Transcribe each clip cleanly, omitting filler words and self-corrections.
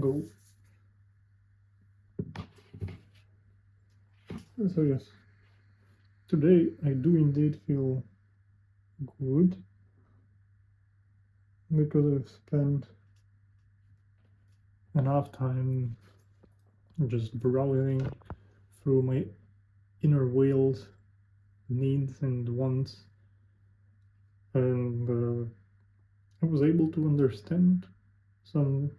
goal. So yes, today I do indeed feel good because I've spent enough time just browsing through my inner wheels, needs and wants, and I was able to understand some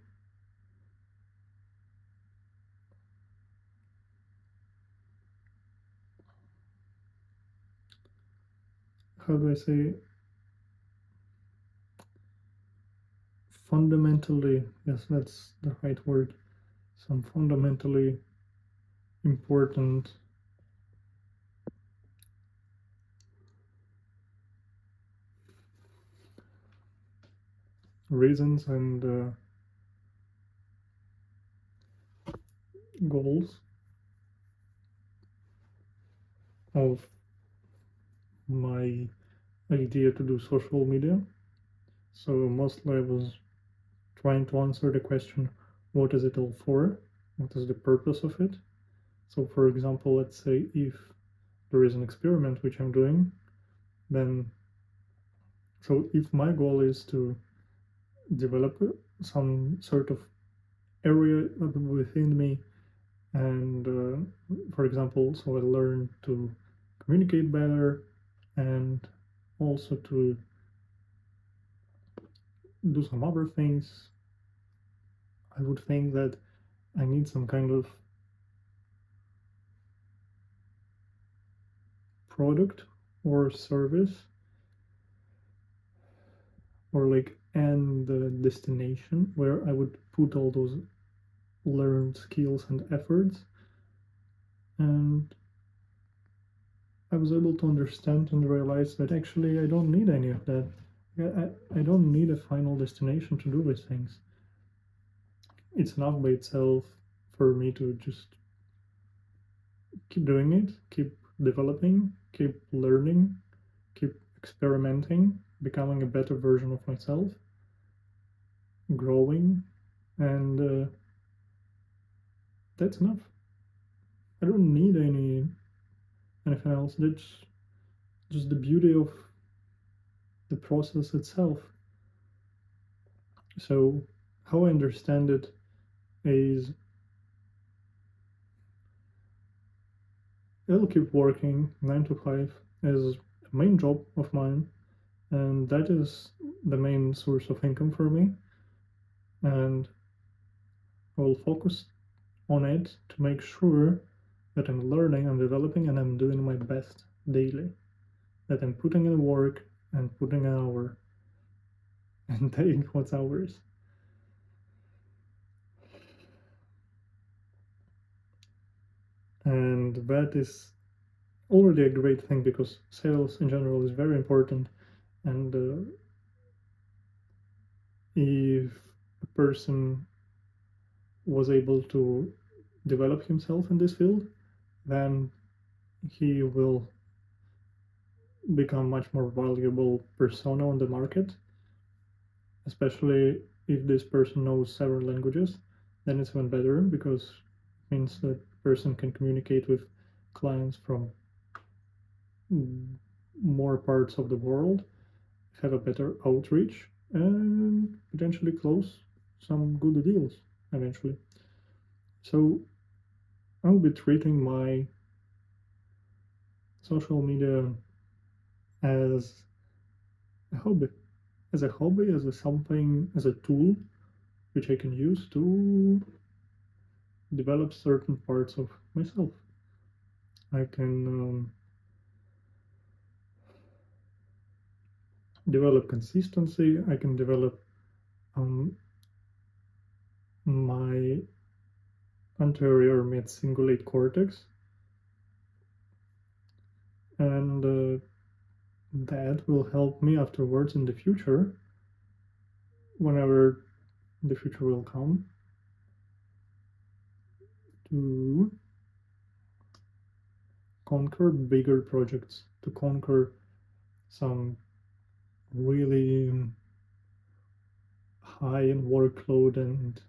how do I say, fundamentally, yes, that's the right word, some fundamentally important reasons and goals of my idea to do social media. So mostly I was trying to answer the question, what is it all for? What is the purpose of it? So for example, let's say if there is an experiment which I'm doing, then so if my goal is to develop some sort of area within me, and for example, so I learn to communicate better and also to do some other things, I would think that I need some kind of product or service or like and the destination where I would put all those learned skills and efforts. And I was able to understand and realize that actually I don't need any of that. I don't need a final destination to do these things. It's enough by itself for me to just keep doing it, keep developing, keep learning, keep experimenting, becoming a better version of myself, growing, and that's enough. I don't need anything else. That's just the beauty of the process itself. So how I understand it is I'll keep working 9 to 5 as a main job of mine, and that is the main source of income for me. And I will focus on it to make sure that I'm learning, I'm developing, and I'm doing my best daily. That I'm putting in work and putting an hour and taking what's ours. And that is already a great thing because sales in general is very important. And if a person was able to develop himself in this field, then he will become much more valuable persona on the market, especially if this person knows several languages. Then it's even better because it means that person can communicate with clients from more parts of the world, have a better outreach, and potentially close some good deals eventually. So I'll be treating my social media as a hobby, as a something, as a tool which I can use to develop certain parts of myself. I can develop consistency. I can develop um, my anterior mid cingulate cortex, and that will help me afterwards in the future, whenever the future will come, to conquer bigger projects, to conquer some really high in workload and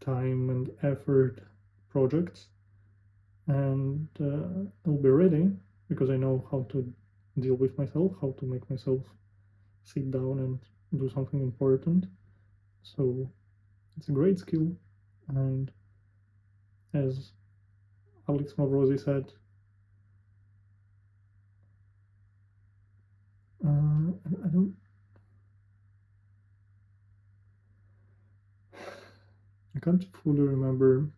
time and effort projects, and I'll be ready because I know how to deal with myself, how to make myself sit down and do something important. So it's a great skill, and as Alex Mavrosi said, I don't. I can't fully remember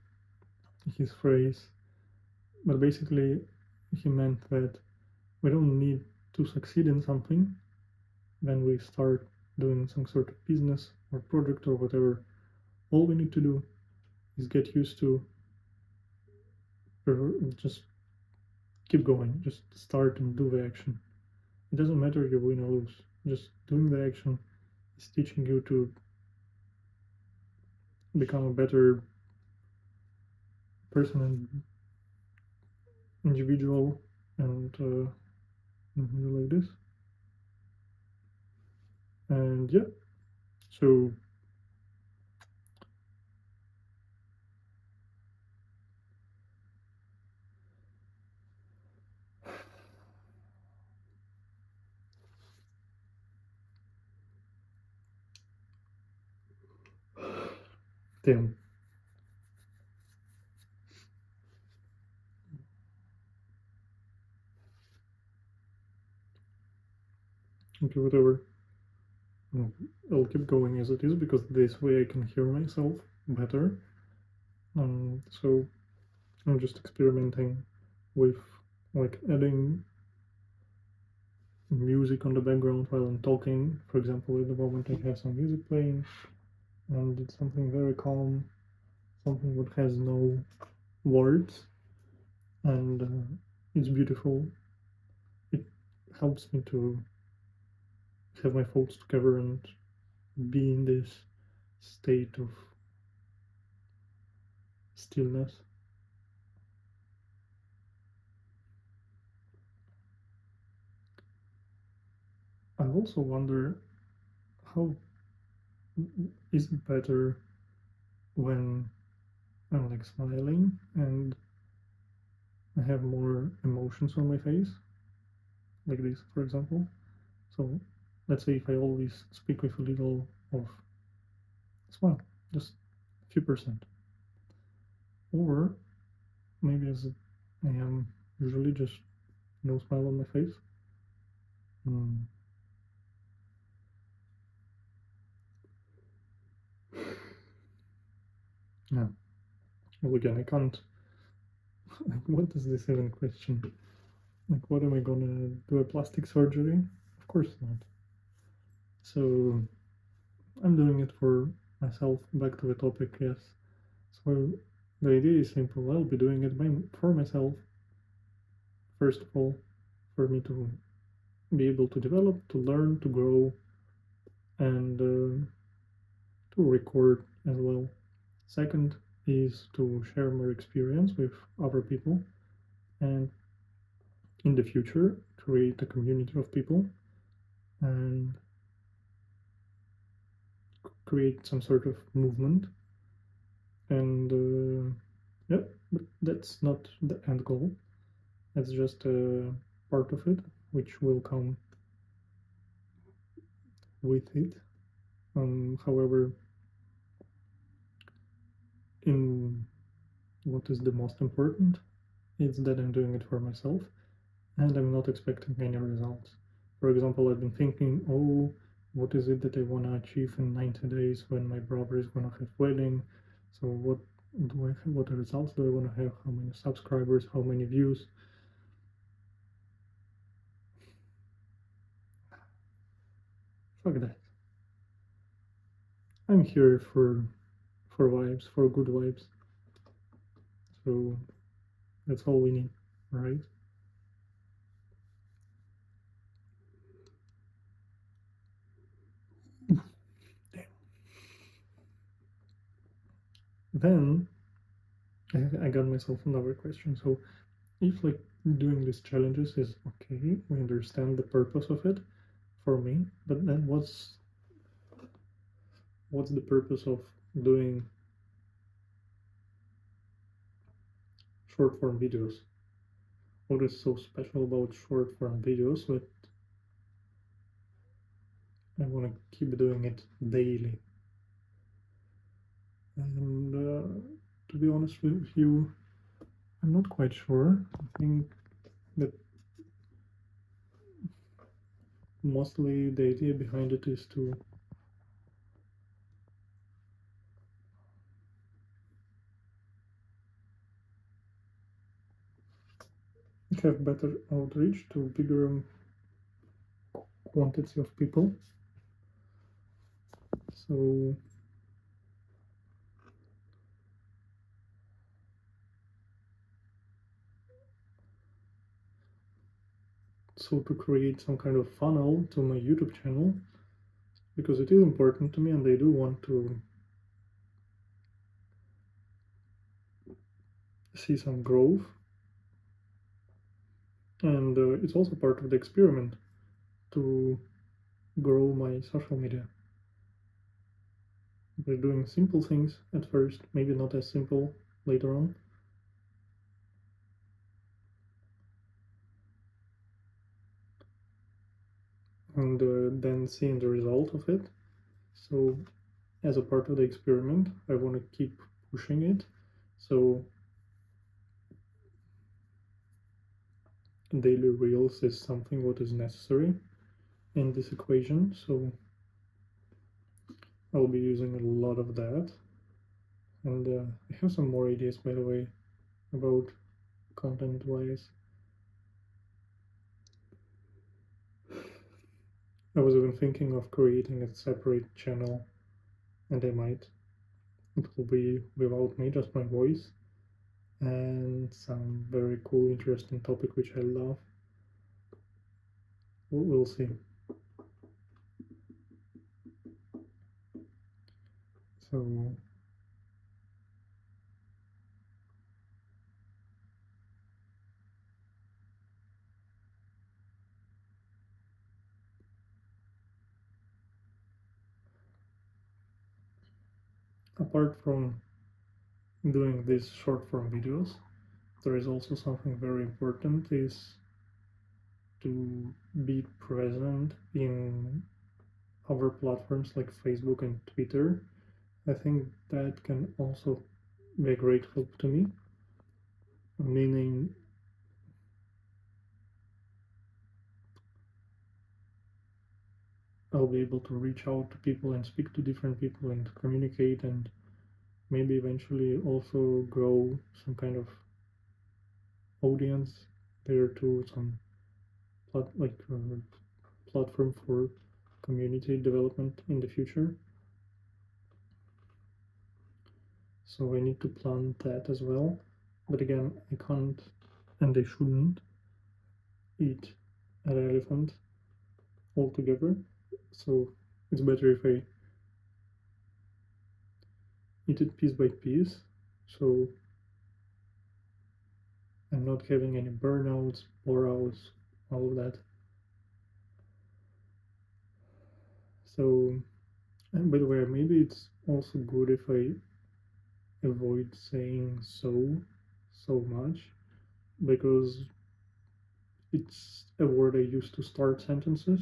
his phrase, but basically he meant that we don't need to succeed in something when we start doing some sort of business or project or whatever. All we need to do is get used to just keep going, just start and do the action. It doesn't matter if you win or lose, just doing the action is teaching you to become a better person and individual, and like this. And yeah, so damn. Okay, whatever. I'll keep going as it is because this way I can hear myself better. So I'm just experimenting with like adding music on the background while I'm talking. For example, at the moment I have some music playing, and it's something very calm, something that has no words, and it's beautiful. It helps me to have my thoughts together and be in this state of stillness. I also wonder how is it better when I'm like smiling and I have more emotions on my face, like this, for example. So let's say if I always speak with a little of smile, just a few percent, or maybe as I am usually just no smile on my face. Mm. Yeah. Well, again, I can't. Like, what is this even question? Like, what am I gonna do? A plastic surgery? Of course not. So I'm doing it for myself. Back to the topic, yes. So the idea is simple. I'll be doing it for myself. First of all, for me to be able to develop, to learn, to grow, and to record as well. Second is to share my experience with other people, and in the future create a community of people and create some sort of movement. And yeah, but that's not the end goal. That's just a part of it, which will come with it. However, in what is the most important, it's that I'm doing it for myself and I'm not expecting any results. For example, I've been thinking, oh, what is it that I want to achieve in 90 days when my brother is going to have wedding? So what do I have? What results do I want to have? How many subscribers? How many views? Fuck that. I'm here for vibes, for good vibes. So that's all we need, right? Then I got myself another question. So if like doing these challenges is okay, we understand the purpose of it for me, but then what's the purpose of doing short form videos. What is so special about short form videos that I want to keep doing it daily? And to be honest with you, I'm not quite sure. I think that mostly the idea behind it is to have better outreach to bigger quantity of people. So to create some kind of funnel to my YouTube channel, because it is important to me and I do want to see some growth. And it's also part of the experiment to grow my social media. We're doing simple things at first, maybe not as simple later on. And then seeing the result of it. So as a part of the experiment, I want to keep pushing it. So daily reels is something what is necessary in this equation. So I'll be using a lot of that. And I have some more ideas, by the way, about content-wise. I was even thinking of creating a separate channel, and I might. It will be without me, just my voice, and some very cool, interesting topic which I love. We'll see. So apart from doing these short form videos, there is also something very important, is to be present in other platforms like Facebook and Twitter. I think that can also be a great help to me, meaning I'll be able to reach out to people and speak to different people and communicate, and maybe eventually also grow some kind of audience there too, some platform for community development in the future. So I need to plan that as well. But again, I can't and I shouldn't eat an elephant altogether. So it's better if I eat it piece by piece. So I'm not having any burnouts, blowouts, all of that. So, and by the way, maybe it's also good if I avoid saying so much, because it's a word I use to start sentences.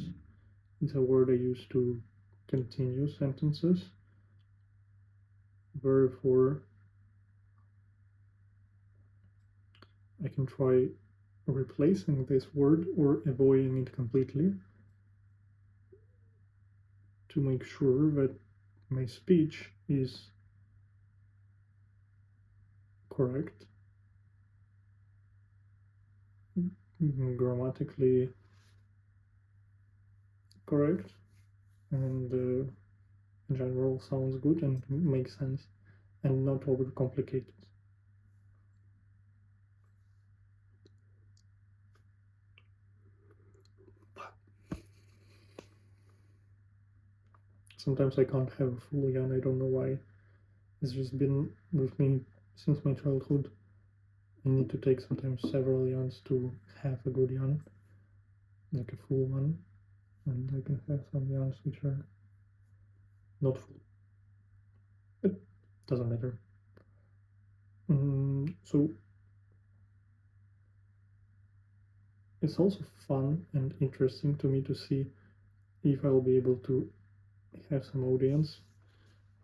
It's a word I use to continue sentences. Therefore, I can try replacing this word or avoiding it completely to make sure that my speech is correct, grammatically correct, and in general sounds good and makes sense and not overcomplicated. Sometimes I can't have a full yawn, I don't know why. It's just been with me since my childhood. I need to take sometimes several yawns to have a good yawn, like a full one, and I can have some yawns which are not full. It doesn't matter. So it's also fun and interesting to me to see if I'll be able to have some audience.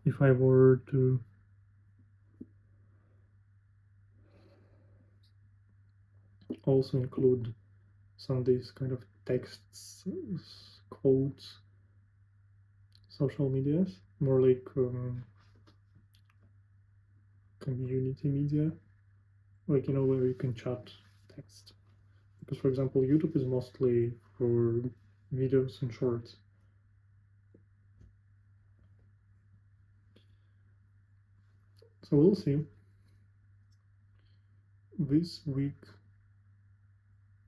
If I were to also include some of these kind of texts, quotes, social medias, more like community media, like where you can chat text. Because for example, YouTube is mostly for videos and shorts. So we'll see. This week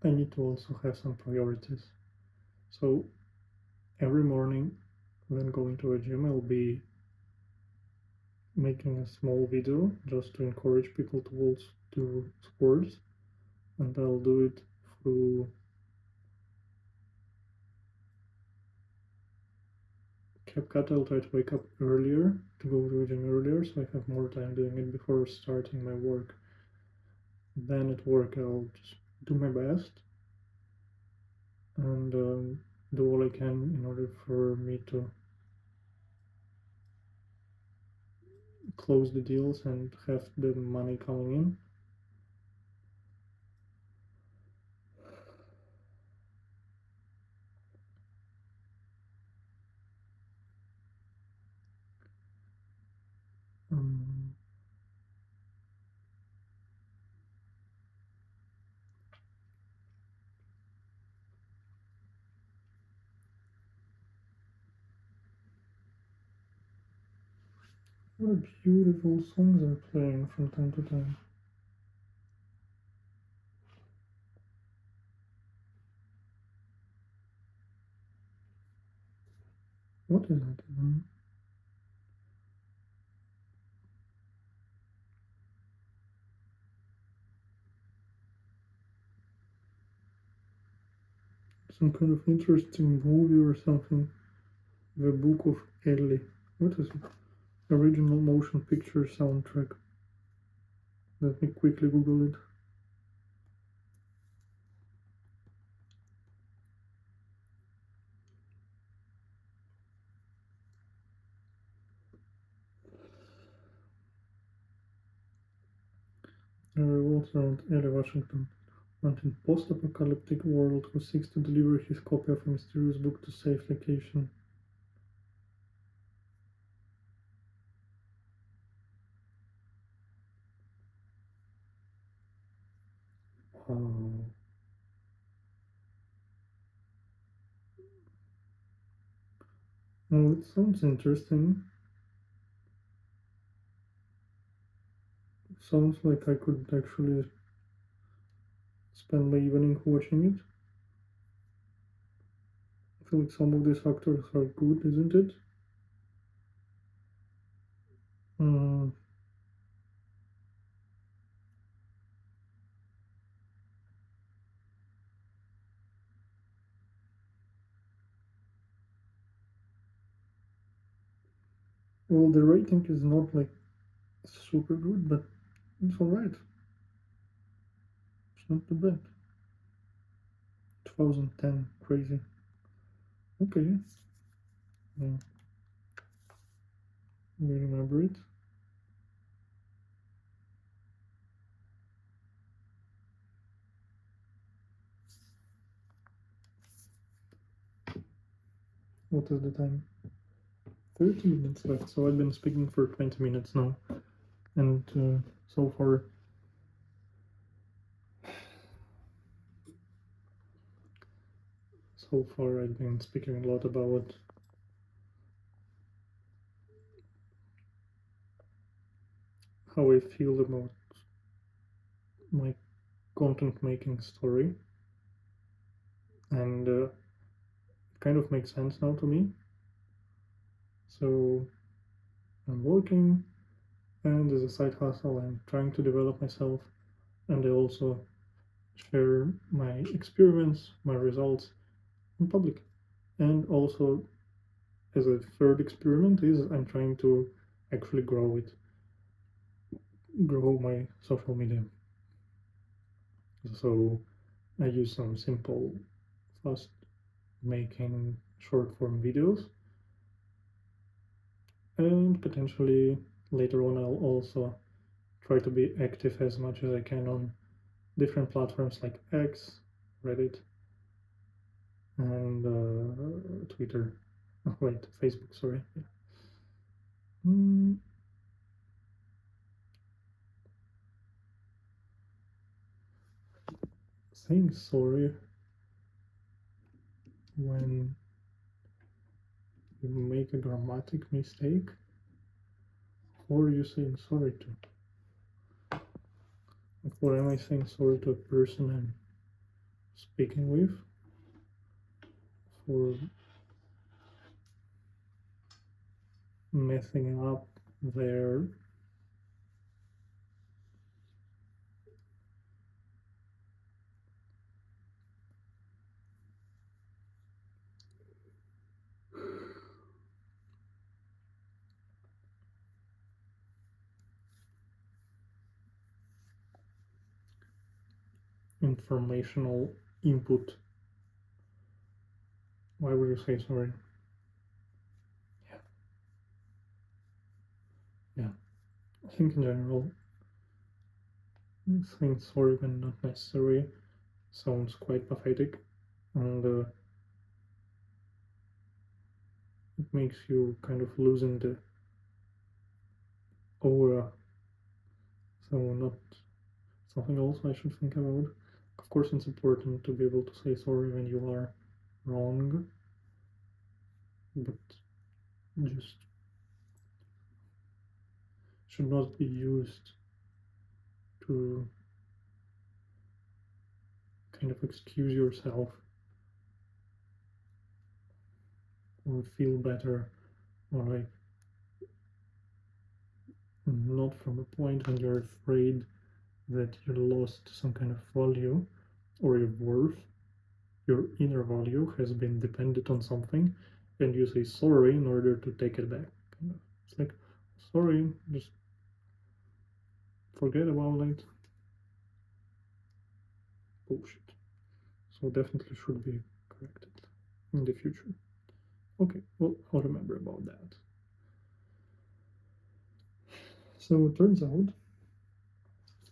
I need to also have some priorities. So every morning when going to a gym, I'll be making a small video just to encourage people to also do sports, and I'll do it through CapCut. I'll try to wake up earlier to go to the gym earlier so I have more time doing it before starting my work. Then at work I'll just do my best and do all I can in order for me to close the deals and have the money coming in. What beautiful songs are playing from time to time. What is that? Some kind of interesting movie or something. The Book of Ellie. What is it? Original motion picture soundtrack. Let me quickly Google it. Revolves around Ellie Washington, an post-apocalyptic world who seeks to deliver his copy of a mysterious book to safe location. Wow. Oh, it sounds interesting. Sounds like I could actually spend my evening watching it. I feel like some of these actors are good, isn't it? Mm, well, the rating is not like super good, but it's alright. It's not too bad. 2010, crazy. Okay, yeah, we remember it. What is the time? 30 minutes left, so I've been speaking for 20 minutes now, and so far I've been speaking a lot about how I feel about my content making story, and it kind of makes sense now to me. So I'm working, and as a side hustle, I'm trying to develop myself, and I also share my experiments, my results in public. And also, as a third experiment, is I'm trying to actually grow my social media. So I use some simple, fast making short form videos, and potentially later on I'll also try to be active as much as I can on different platforms like X, Reddit, and Twitter. Oh, wait, Facebook, sorry. Yeah. Saying sorry when you make a dramatic mistake, or you saying sorry to? Or am I saying sorry to a person I'm speaking with for messing up their informational input? Why would you say sorry? Yeah. I think in general, saying sorry when not necessary sounds quite pathetic, and it makes you kind of losing the aura. So not something else I should think about. Of course, it's important to be able to say sorry when you are wrong, but just should not be used to kind of excuse yourself or feel better, or like not from a point when you're afraid that you lost some kind of value or your worth, your inner value has been dependent on something, and you say sorry in order to take it back. Kind of. It's like, sorry, just forget about it. Bullshit. So definitely should be corrected in the future. Okay, well, I'll remember about that. So it turns out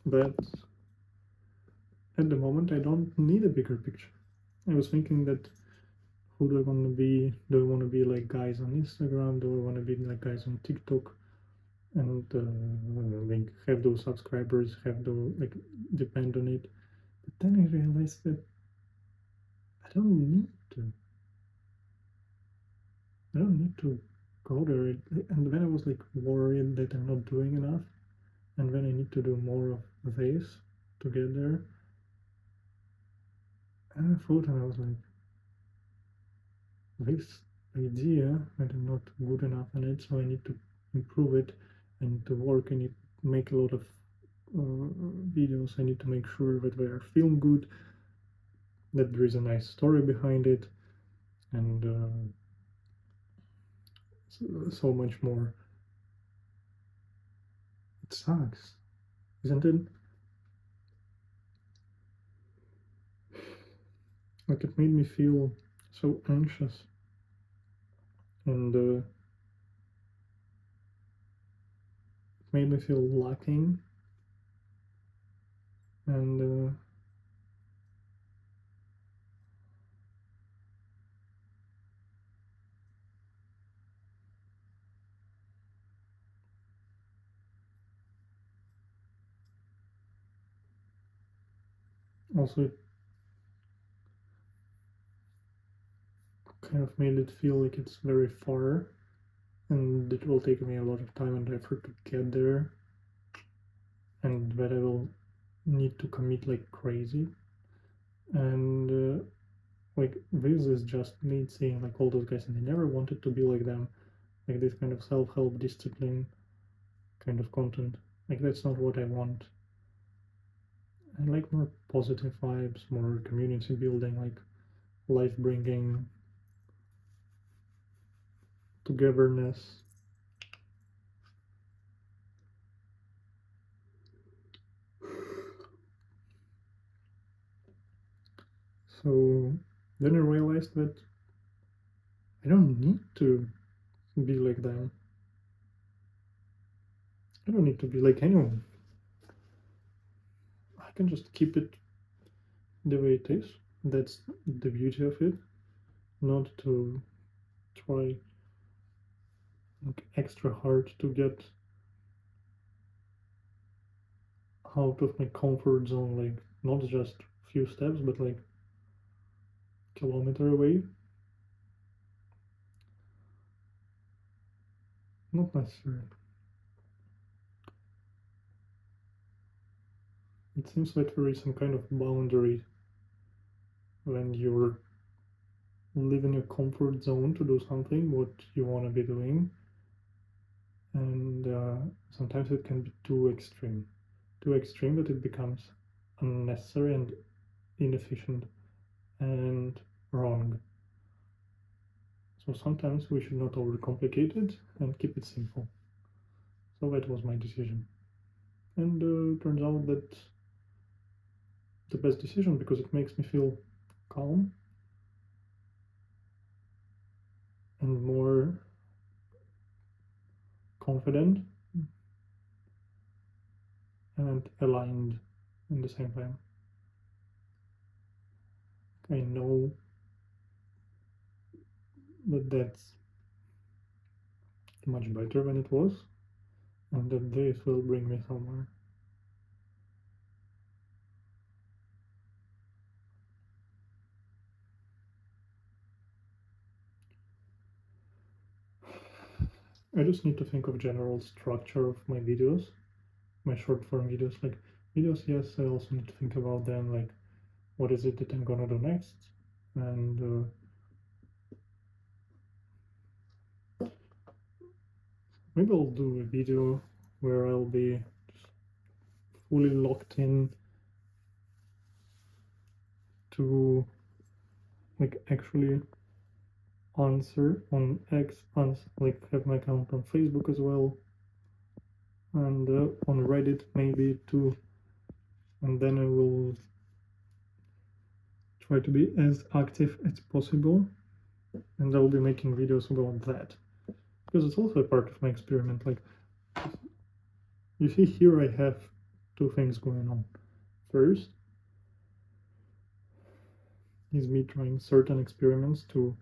that at the moment I don't need a bigger picture. I was thinking that who do I want to be? Do I want to be like guys on Instagram? Do I want to be like guys on TikTok? And like have those subscribers, have those like depend on it. But then I realized that I don't need to. I don't need to go there. And then I was like worried that I'm not doing enough, and when I need to do more of this to get there. And I thought, and I was like, this idea that I'm not good enough on it, so I need to improve it. I need to work. I need to make a lot of videos. I need to make sure that they are film good, that there is a nice story behind it, and so much more. It sucks, isn't it? Like it made me feel so anxious, and it made me feel lacking, and also it kind of made it feel like it's very far, and it will take me a lot of time and effort to get there, and that I will need to commit like crazy. And like this is just me seeing like all those guys, and I never wanted to be like them, like this kind of self-help discipline kind of content. Like that's not what I want. I like more positive vibes, more community building, like life bringing togetherness. So then I realized that I don't need to be like them. I don't need to be like anyone. I can just keep it the way it is. That's the beauty of it. Not to try like extra hard to get out of my comfort zone, like not just a few steps, but like kilometer away. Not necessary. It seems like there is some kind of boundary when you're leaving your comfort zone to do something what you want to be doing, and sometimes it can be too extreme that it becomes unnecessary and inefficient and wrong. So sometimes we should not overcomplicate it and keep it simple. So that was my decision, and turns out that the best decision because it makes me feel calm and more confident and aligned in the same time. I know that that's much better than it was, and that this will bring me somewhere. I just need to think of general structure of my videos, my short form videos. Like videos, yes, I also need to think about them, like what is it that I'm gonna do next, and maybe I'll do a video where I'll be fully locked in to like actually answer on X, like have my account on Facebook as well, and on Reddit maybe too, and then I will try to be as active as possible, and I will be making videos about that because it's also a part of my experiment. Like you see here, I have two things going on. First is me trying certain experiments to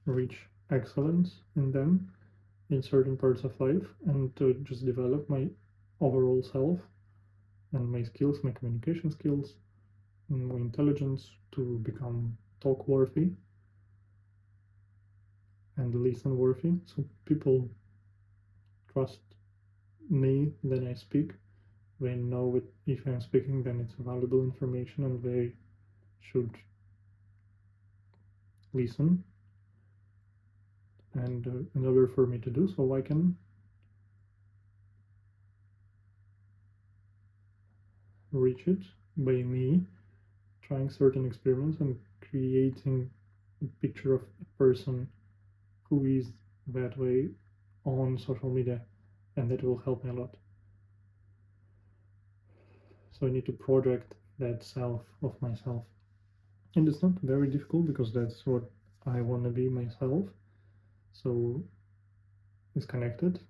reach excellence in them in certain parts of life and to just develop my overall self and my skills, my communication skills, and my intelligence to become talk worthy and listen worthy. So people trust me when I speak. They know that if I'm speaking, then it's valuable information and they should listen. And in order for me to do so, I can reach it by me trying certain experiments and creating a picture of a person who is that way on social media, and that will help me a lot. So I need to project that self of myself, and it's not very difficult because that's what I want to be myself. So it's connected.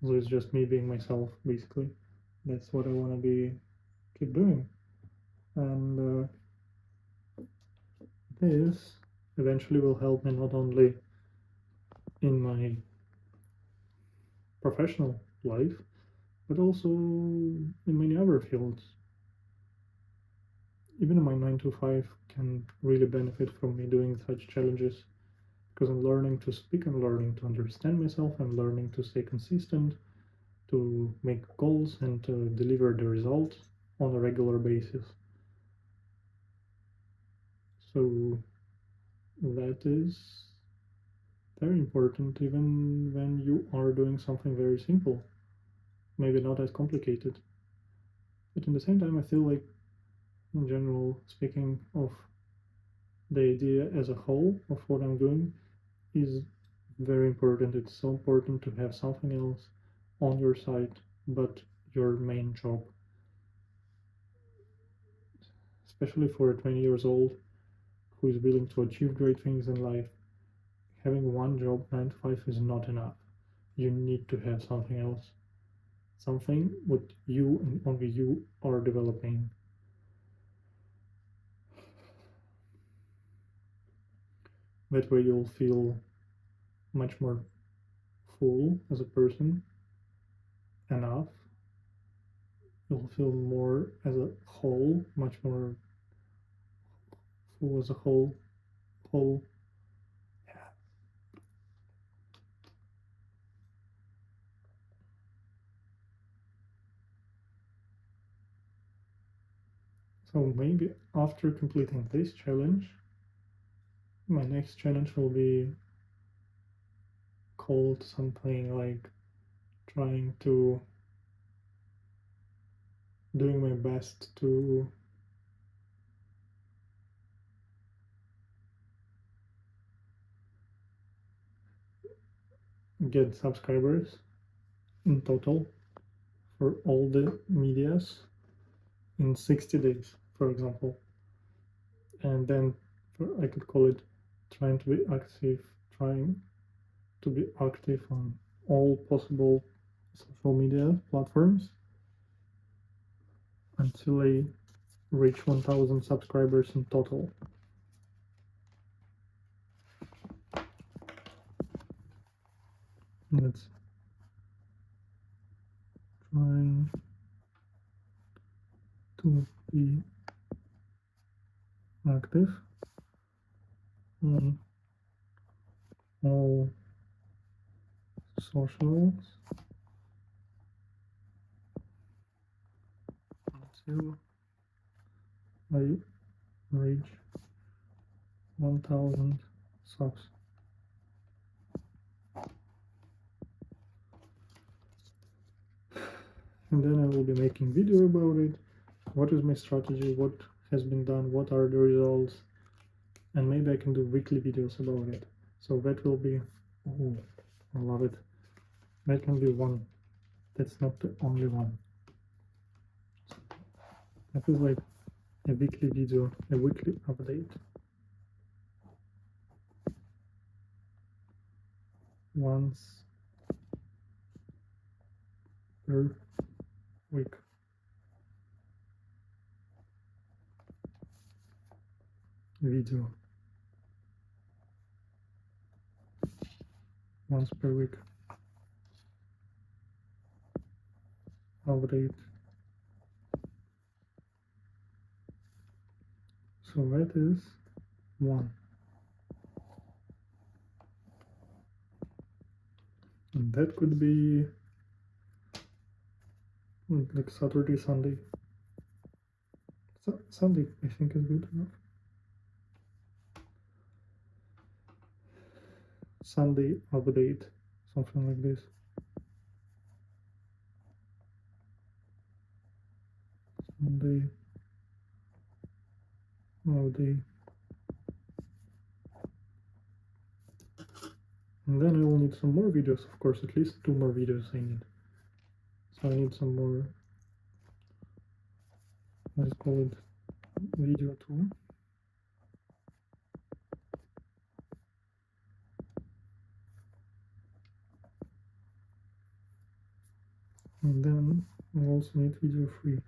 So it's just me being myself, basically. That's what I want to be keep doing, and this eventually will help me not only in my professional life, but also in many other fields. Even my 9 to 5 can really benefit from me doing such challenges because I'm learning to speak, I'm learning to understand myself, I'm learning to stay consistent, to make goals, and to deliver the results on a regular basis. So that is very important even when you are doing something very simple, maybe not as complicated. But in the same time, I feel like, in general, speaking of the idea as a whole of what I'm doing, is very important. It's so important to have something else on your side but your main job. especially for a 20 years old who is willing to achieve great things in life. Having one job, 9 to 5, is not enough. You need to have something else, something what you and only you are developing. That way you'll feel much more full as a person, enough. You'll feel more as a whole, much more full as a whole. Yeah. So maybe after completing this challenge, my next challenge will be called something like trying to doing my best to get subscribers in total for all the medias in 60 days, for example. And then I could call it trying to be active on all possible social media platforms until I reach 1000 subscribers in total. Let's try to be active on all socials until I reach 1000 subs. And then I will be making video about it. What is my strategy? What has been done? What are the results? And maybe I can do weekly videos about it. So that will be, oh, I love it. That can be one. That's not the only one. That is like a weekly video, a weekly update. Once per week. Video. Once per week. Update. So that is one. And that could be like Saturday, Sunday. Sunday, I think, is good enough. Sunday update, something like this. Sunday update. And then I will need some more videos, of course, at least 2 more videos I need. So I need some more, let's call it video 2. And then I also need video 3.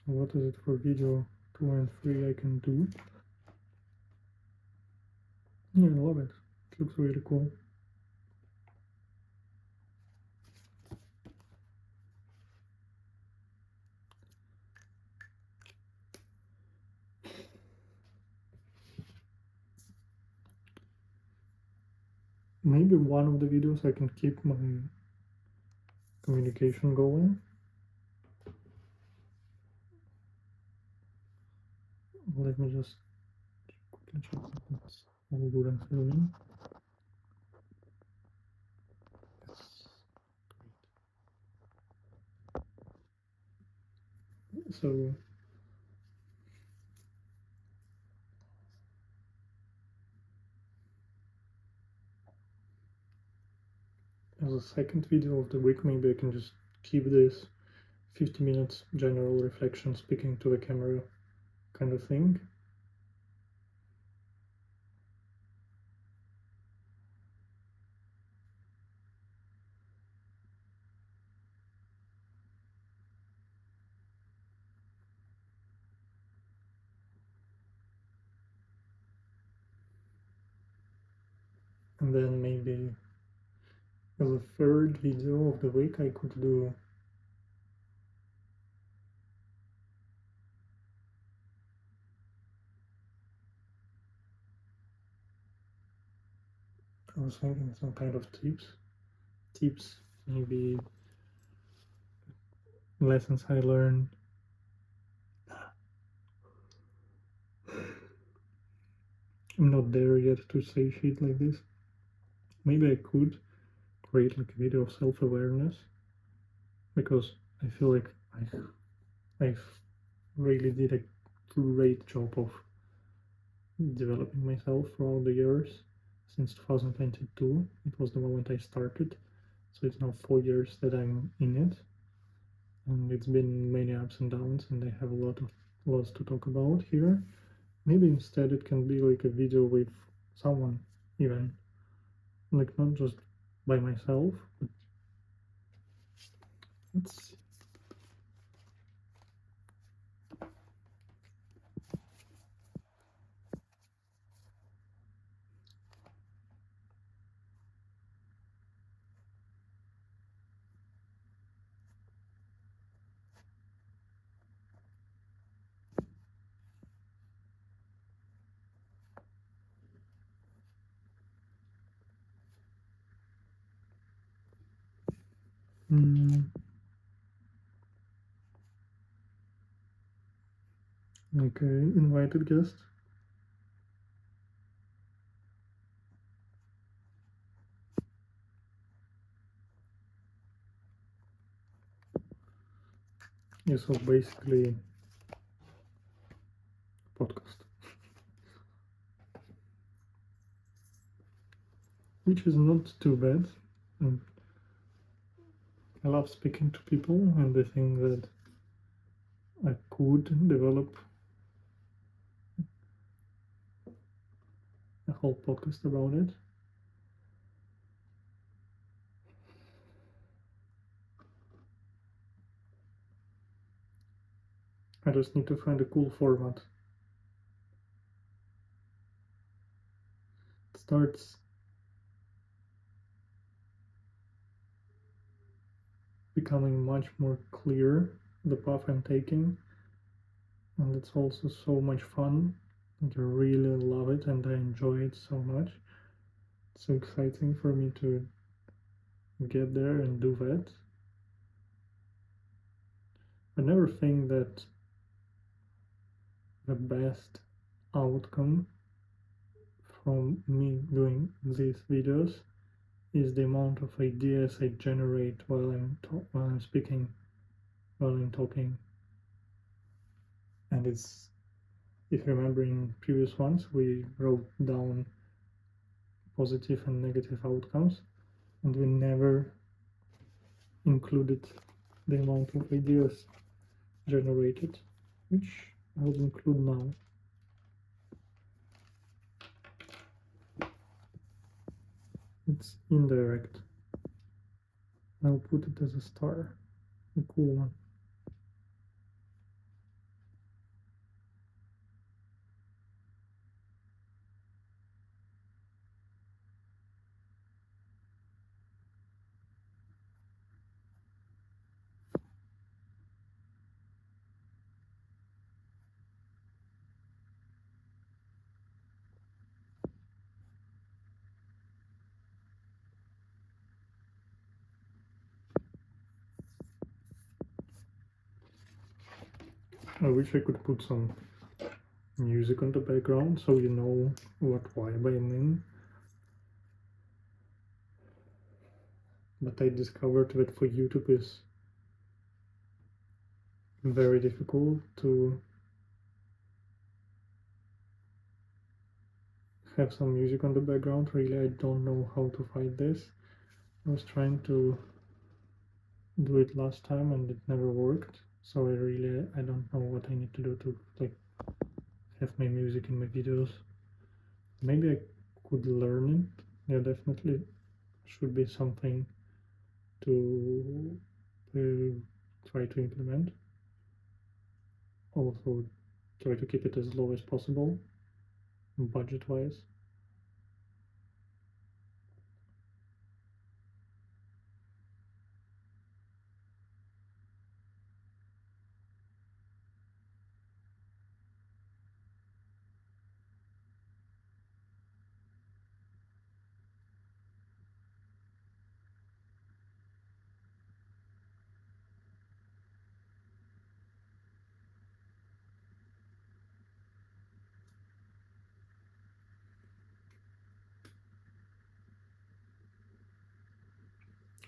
So what is it for video 2 and 3 I can do? Yeah, I love it. It looks really cool. Maybe one of the videos I can keep my communication going. Let me just quickly check if it's all good and filming. Yes. So as a second video of the week, maybe I can just keep this 50 minutes general reflection, speaking to the camera kind of thing. And then maybe as a third video of the week, I could do I was thinking some kind of tips, maybe lessons I learned. I'm not there yet to say shit like this. Maybe I could create like a video of self-awareness, because I feel like I've really did a great job of developing myself throughout the years. Since 2022, it was the moment I started, so it's now 4 years that I'm in it, and it's been many ups and downs, and I have lots to talk about here. Maybe instead it can be like a video with someone, even like not just by myself, but let's see. Okay, invited guest. Yeah, so basically podcast, which is not too bad. And I love speaking to people, and I think that I could develop a whole podcast about it. I just need to find a cool format. It starts becoming much more clear, the path I'm taking, and it's also so much fun, and I really love it, and I enjoy it so much. It's so exciting for me to get there and do that. I never think that the best outcome from me doing these videos is the amount of ideas I generate while I'm speaking, while I'm talking. And it's, if you remember in previous ones, we wrote down positive and negative outcomes, and we never included the amount of ideas generated, which I'll include now. It's indirect. I'll put it as a star, a cool one. I wish I could put some music on the background so you know what vibe I'm in. But I discovered that for YouTube is very difficult to have some music on the background. Really, I don't know how to find this. I was trying to do it last time and it never worked, so I don't know what I need to do to like have my music in my videos. Maybe I could learn it. Yeah, definitely should be something to try to implement. Also try to keep it as low as possible budget wise.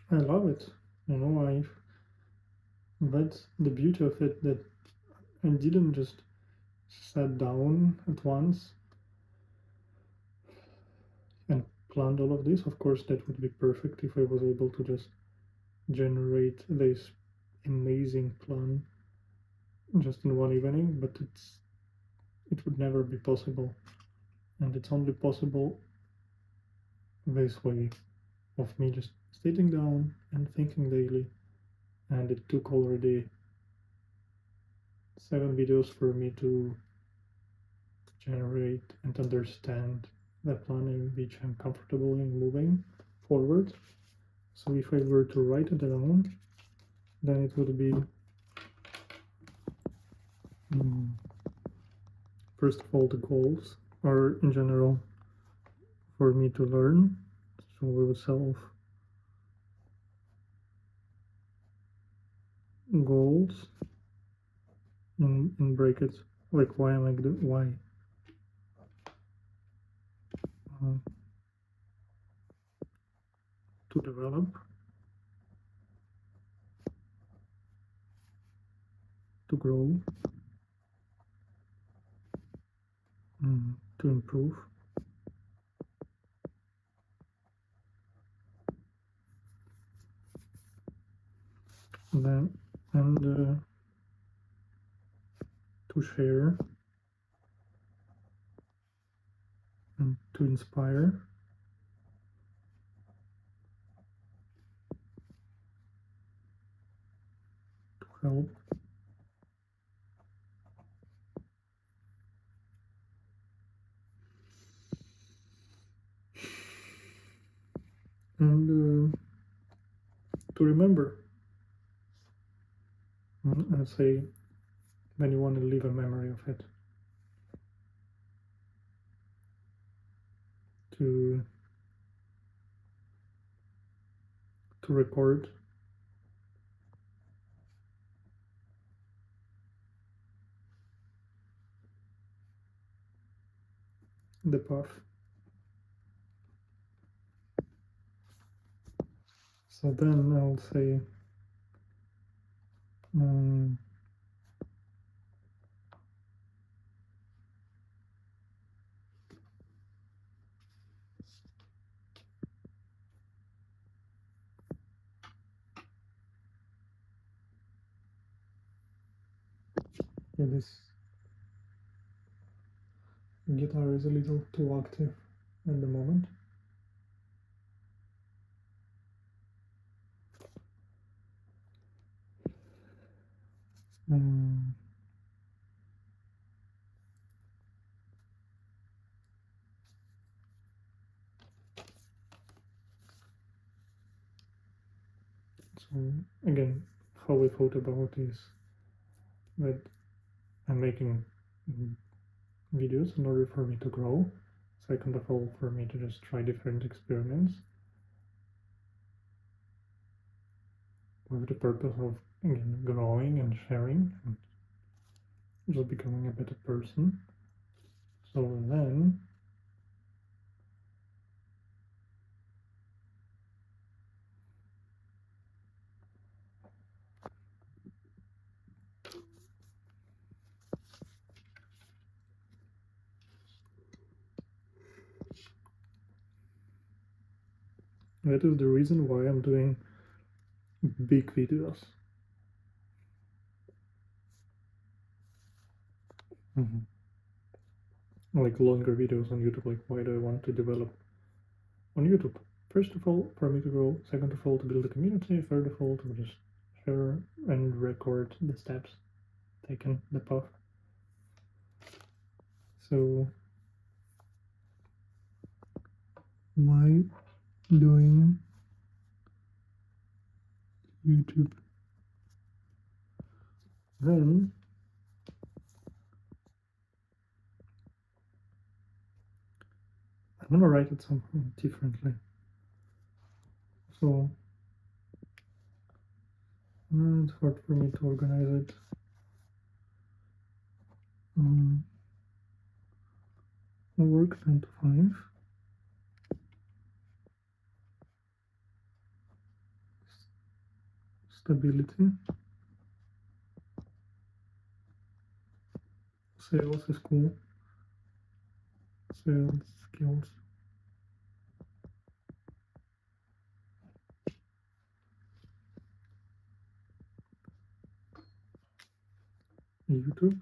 I love it. You know, that's the beauty of it, that I didn't just sat down at once and planned all of this. Of course, that would be perfect if I was able to just generate this amazing plan just in one evening, but it would never be possible. And it's only possible this way, of me just sitting down and thinking daily. And it took already 7 videos for me to generate and understand the plan in which I'm comfortable in moving forward. So if I were to write it down, then it would be first of all the goals, or in general for me to learn. So we will self goals in brackets, like why am I why to develop, to grow, to improve, then and to share and to inspire, to help, and to remember. And say when you want to leave a memory of it, to record the path. So then I'll say yeah, this guitar is a little too active at the moment. So again, how I thought about is that I'm making videos in order for me to grow. Second of all, for me to just try different experiments with the purpose of, again, growing and sharing and just becoming a better person. So then That is the reason why I'm doing big videos. Like longer videos on YouTube. Like, why do I want to develop on YouTube? First of all, for me to grow. Second of all, to build a community. Third of all, to just share and record the steps taken, the path. So, why doing YouTube? Then I'm gonna write it something differently. So it's hard for me to organize it. Work 9 to 5. Stability. Sales is cool. Sales skills. YouTube.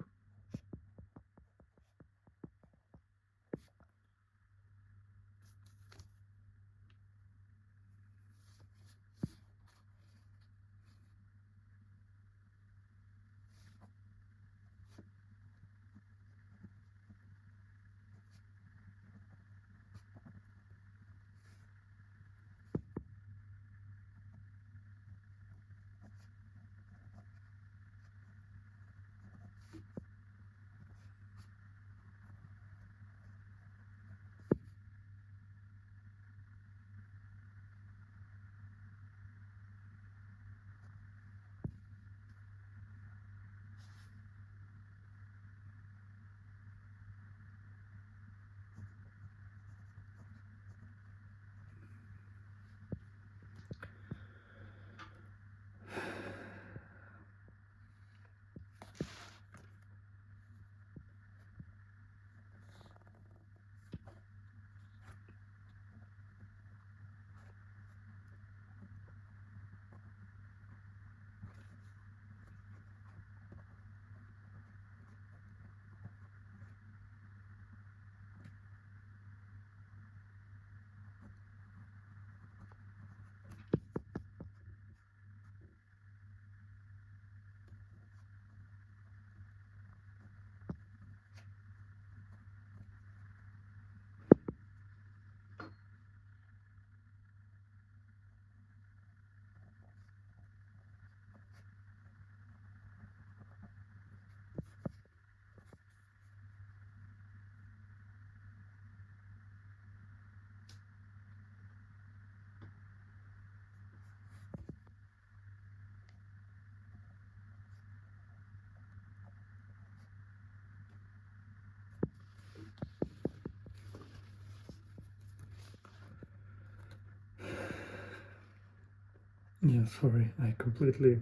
Yeah, sorry, I completely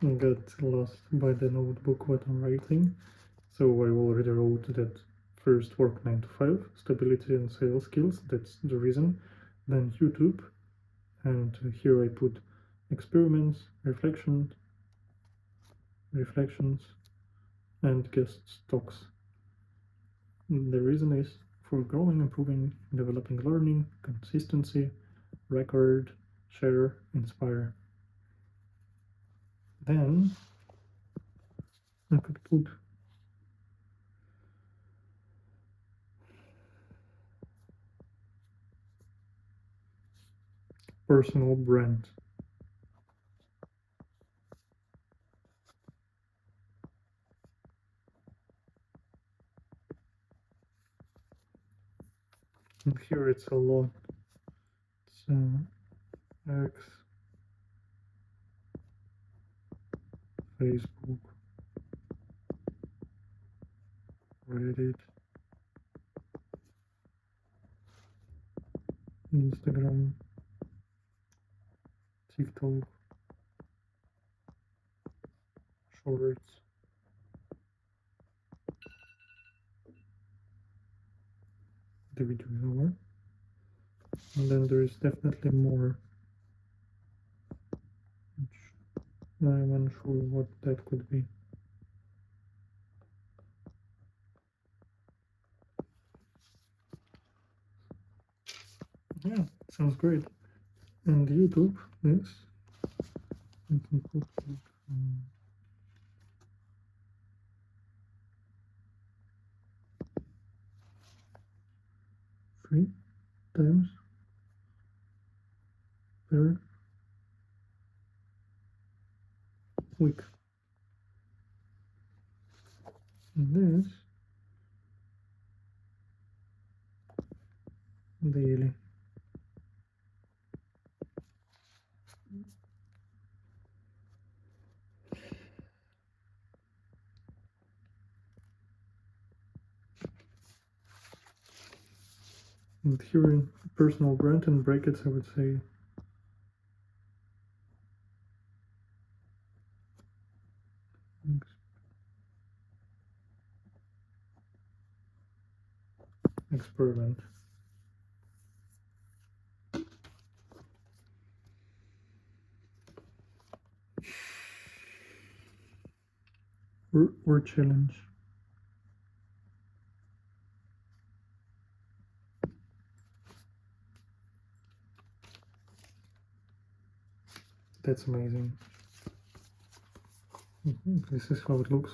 got lost by the notebook what I'm writing. So I already wrote that first work 9 to 5, stability and sales skills, that's the reason. Then YouTube, and here I put experiments, reflections, and guest talks. The reason is for growing, improving, developing learning, consistency, record, share, inspire. Then I could put personal brand. And here it's a lot. It's X, Facebook, Reddit, Instagram, TikTok, Shorts. The video is over. And then there is definitely more, which I'm unsure what that could be. Yeah, sounds great. And YouTube, yes. You can put like, 3 times per week. And this daily. And here in personal brand and brackets, I would say experiment. Or challenge. That's amazing. This is how it looks.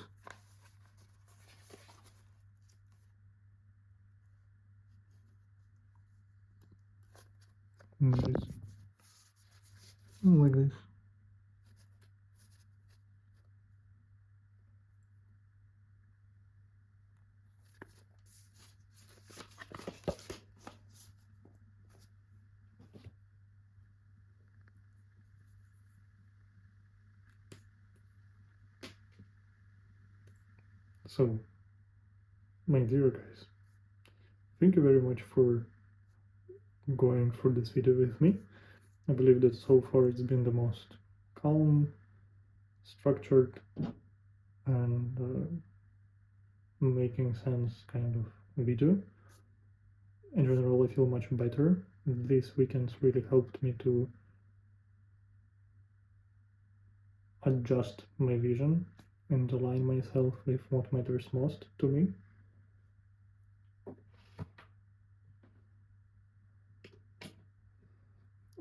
And this. Like this. So, my dear guys, thank you very much for going through this video with me. I believe that so far it's been the most calm, structured, and making sense kind of video. In general, I feel much better. These weekends really helped me to adjust my vision and align myself with what matters most to me.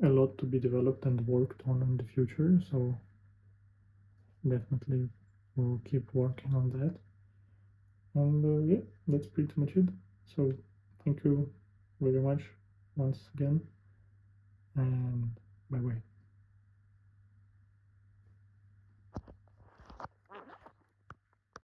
A lot to be developed and worked on in the future, so definitely we'll keep working on that. And yeah, that's pretty much it. So thank you very much once again, and bye bye.